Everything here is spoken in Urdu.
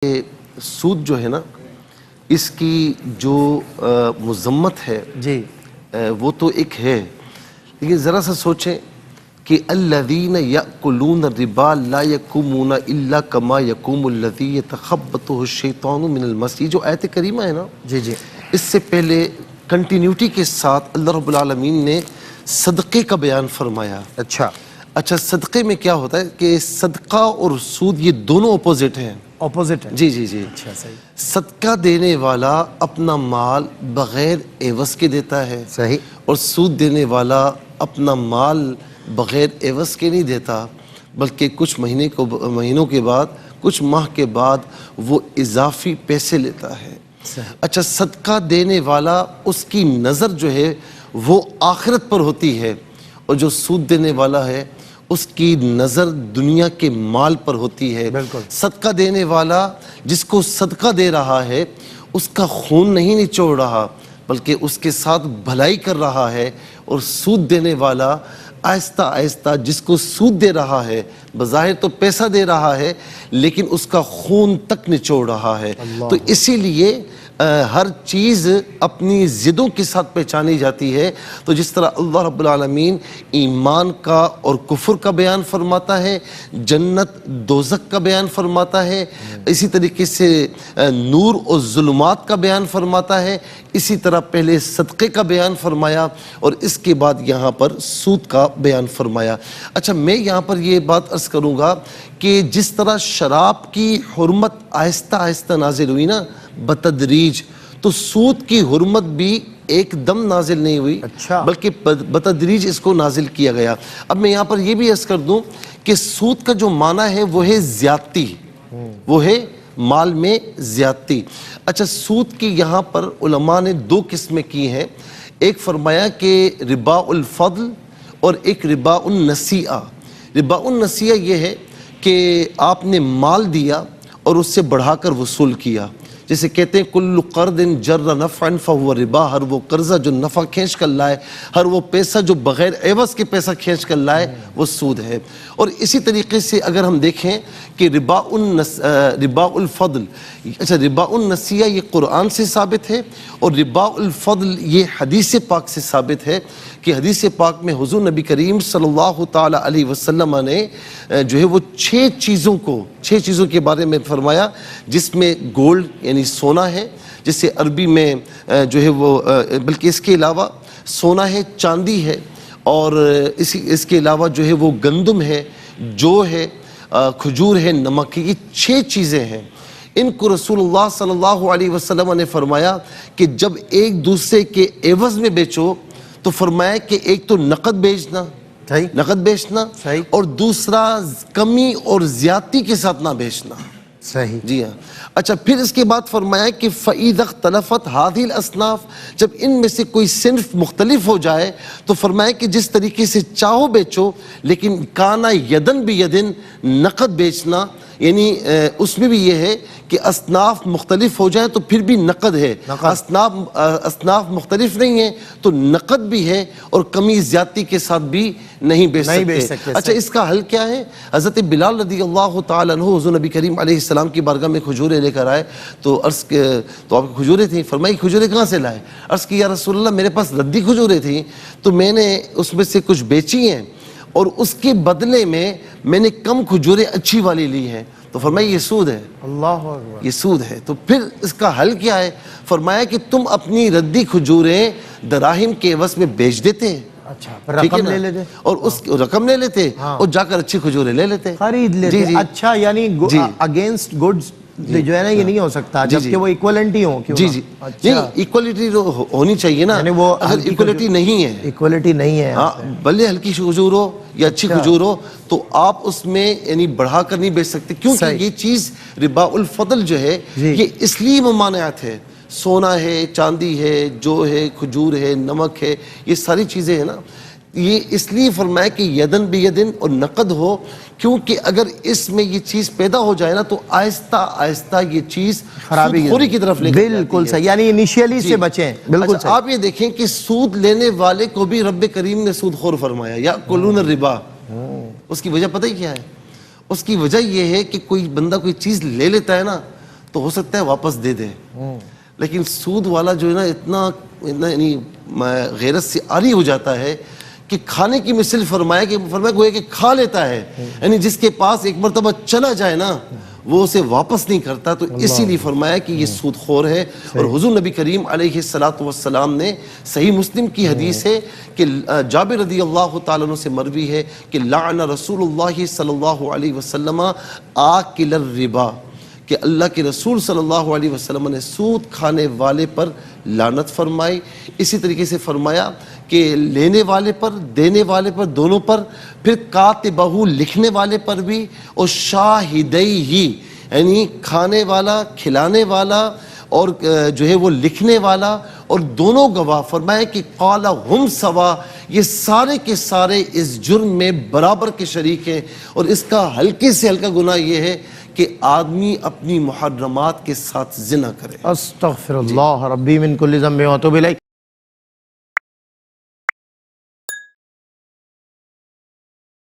سود جو ہے نا، اس کی جو مذمت ہے جی وہ تو ایک ہے، لیکن ذرا سا سوچیں کہ الذین یأکلون الربا لا یقومون الا کما یقوم الذی یتخبطہ الشیطان من المس، یہ جو آیت کریمہ ہے نا، جی اس سے پہلے کنٹینیوٹی کے ساتھ اللہ رب العالمین نے صدقے کا بیان فرمایا۔ اچھا صدقے میں کیا ہوتا ہے کہ صدقہ اور سود یہ دونوں اپوزٹ ہیں، اپوزٹ ہے۔ جی اچھا صحیح۔ صدقہ دینے والا اپنا مال بغیر عوض کے دیتا ہے، صحیح۔ اور سود دینے والا اپنا مال بغیر عوض کے نہیں دیتا، بلکہ کچھ مہینوں کے بعد، کچھ ماہ کے بعد وہ اضافی پیسے لیتا ہے۔ اچھا صدقہ دینے والا اس کی نظر جو ہے وہ آخرت پر ہوتی ہے، اور جو سود دینے والا ہے اس کی نظر دنیا کے مال پر ہوتی ہے۔ بالکل۔ صدقہ دینے والا جس کو صدقہ دے رہا ہے اس کا خون نہیں نچوڑ رہا، بلکہ اس کے ساتھ بھلائی کر رہا ہے، اور سود دینے والا آہستہ آہستہ جس کو سود دے رہا ہے بظاہر تو پیسہ دے رہا ہے لیکن اس کا خون تک نچوڑ رہا ہے۔ تو اسی لیے ہر چیز اپنی ضدوں کے ساتھ پہچانی جاتی ہے۔ تو جس طرح اللہ رب العالمین ایمان کا اور کفر کا بیان فرماتا ہے، جنت دوزخ کا بیان فرماتا ہے، اسی طریقے سے نور اور ظلمات کا بیان فرماتا ہے، اسی طرح پہلے صدقے کا بیان فرمایا اور اس کے بعد یہاں پر سود کا بیان فرمایا۔ اچھا میں یہاں پر یہ بات عرض کروں گا کہ جس طرح شراب کی حرمت آہستہ آہستہ نازل ہوئی نا بتدریج، تو سود کی حرمت بھی ایک دم نازل نہیں ہوئی، بلکہ بتدریج اس کو نازل کیا گیا۔ اب میں یہاں پر یہ بھی عرض کر دوں کہ سود کا جو معنی ہے وہ ہے زیادتی، وہ ہے مال میں زیادتی۔ اچھا سود کی یہاں پر علماء نے دو قسمیں کی ہیں، ایک فرمایا کہ ربا الفضل اور ایک ربا النسیئہ۔ ربا النسیئہ یہ ہے کہ آپ نے مال دیا اور اس سے بڑھا کر وصول کیا، جیسے کہتے ہیں کل قرض جر نفعا فہو ربا، ہر وہ قرضہ جو نفع کھینچ کر لائے، ہر وہ پیسہ جو بغیر عوض کے پیسہ کھینچ کر لائے وہ سود ہے۔ اور اسی طریقے سے اگر ہم دیکھیں کہ ربا الفضل، اچھا ربا النسیہ یہ قرآن سے ثابت ہے، اور ربا الفضل یہ حدیث پاک سے ثابت ہے کہ حدیث پاک میں حضور نبی کریم صلی اللہ تعالی علیہ وسلم نے جو ہے وہ چھ چیزوں کے بارے میں فرمایا، جس میں گولڈ یعنی سونا ہے، جسے عربی میں جو ہے وہ بلکہ اس کے علاوہ سونا ہے، چاندی ہے، اور اس کے علاوہ جو ہے وہ گندم ہے، جو ہے کھجور ہے، نمک ہے، یہ چھ چیزیں ہیں۔ ان کو رسول اللہ صلی اللہ علیہ وسلم نے فرمایا کہ جب ایک دوسرے کے عوض میں بیچو تو فرمایا کہ ایک تو نقد بیچنا، اور دوسرا کمی اور زیادتی کے ساتھ نہ بیچنا۔ صحیح۔ جی ہاں۔ اچھا پھر اس کے بعد فرمایا کہ فَإِذَا اخْتَلَفَتْ هَذِهِ الْأَصْنَافُ، جب ان میں سے کوئی صنف مختلف ہو جائے تو فرمایا کہ جس طریقے سے چاہو بیچو، لیکن کانا یدن بیدن، نقد بیچنا، یعنی اس میں بھی یہ ہے کہ اصناف مختلف ہو جائیں تو پھر بھی نقد ہے، اصناف مختلف نہیں ہیں تو نقد بھی ہے، اور کمی زیادتی کے ساتھ بھی نہیں بیچ سکتے۔ اچھا اس کا حل کیا ہے؟ حضرت بلال رضی اللہ تعالیٰ عنہ حضور نبی کریم علیہ السلام کی بارگاہ میں کھجوریں لے کر آئے، تو عرض تو آپ کی کھجوریں تھیں، فرمائی کھجوریں کہاں سے لائے؟ عرض کی یا رسول اللہ میرے پاس ردی کھجوریں تھیں تو میں نے اس میں سے کچھ بیچی ہیں، اور اس کے بدلے میں نے کم کھجوریں اچھی والی لی ہیں۔ تو فرمایا یہ سود ہے، اللہ اکبر، یہ سود ہے۔ تو پھر اس کا حل کیا ہے؟ فرمایا کہ تم اپنی ردی کھجوریں دراہم کے عوض میں بیچ دیتے، اچھا رقم لے لیتے، اور اس رقم لے لیتے اور جا کر اچھی کھجوریں لے لیتے، خرید لیتے۔ اچھا یعنی اگینسٹ گڈز جو ہے نا یہ نہیں ہو سکتا جبکہ وہ ایکویلنٹی ہو۔ جی ایکوالٹی ہونی چاہیے نا، اگر ایکوالٹی نہیں ہے، ہاں بھلے ہلکی کھجور ہو یا اچھی کھجور ہو تو آپ اس میں یعنی بڑھا کر نہیں بیچ سکتے، کیونکہ یہ چیز ربا الفضل جو ہے یہ اس لیے ممانعت ہے۔ سونا ہے، چاندی ہے، جو ہے کھجور ہے، نمک ہے، یہ ساری چیزیں ہیں نا، یہ اس لیے فرمایا کہ یدن بیدن اور نقد ہو، کیونکہ اگر اس میں یہ چیز پیدا ہو جائے نا تو آہستہ آہستہ یہ چیز خرابی کی طرف لے جاتی ہے۔ بالکل صحیح، یعنی انیشیلی سے بچیں۔ بالکل صحیح۔ آپ یہ دیکھیں کہ سود لینے والے کو بھی رب کریم نے سود خور فرمایا، یأکلون الربا۔ اس کی وجہ پتہ ہی کیا ہے؟ اس کی وجہ یہ ہے کہ کوئی بندہ کوئی چیز لے لیتا ہے نا تو ہو سکتا ہے واپس دے دے، لیکن سود والا جو ہے نا اتنا یعنی غیرت سے عاری ہو جاتا ہے کہ کھانے کی مثل فرمایا گویا کہ کھا لیتا ہے، یعنی جس کے پاس ایک مرتبہ چلا جائے نا وہ اسے واپس نہیں کرتا. تو اسی لیے فرمایا کہ یہ سود خور ہے. اور حضور نبی کریم علیہ السلام نے صحیح مسلم کی حدیث ہے کہ جابر رضی اللہ تعالیٰ عنہ سے مروی ہے کہ لعن رسول اللہ صلی اللہ علیہ وسلم آکل الربا، کہ اللہ کے رسول صلی اللہ علیہ وسلم نے سود کھانے والے پر لعنت فرمائی. اسی طریقے سے فرمایا کہ لینے والے پر، دینے والے پر، دونوں پر، پھر کاتبہ لکھنے والے پر بھی، اور شاہدیہ یعنی کھانے والا، کھلانے والا اور جو ہے وہ لکھنے والا اور دونوں گواہ. فرمایا کہ قال ہم سوا، یہ سارے کے سارے اس جرم میں برابر کے شریک ہیں. اور اس کا ہلکے سے ہلکا گناہ یہ ہے کہ آدمی اپنی محرمات کے ساتھ زنا کرے. استغفر اللہ ربی من کل ذنب و اتوب الیہ.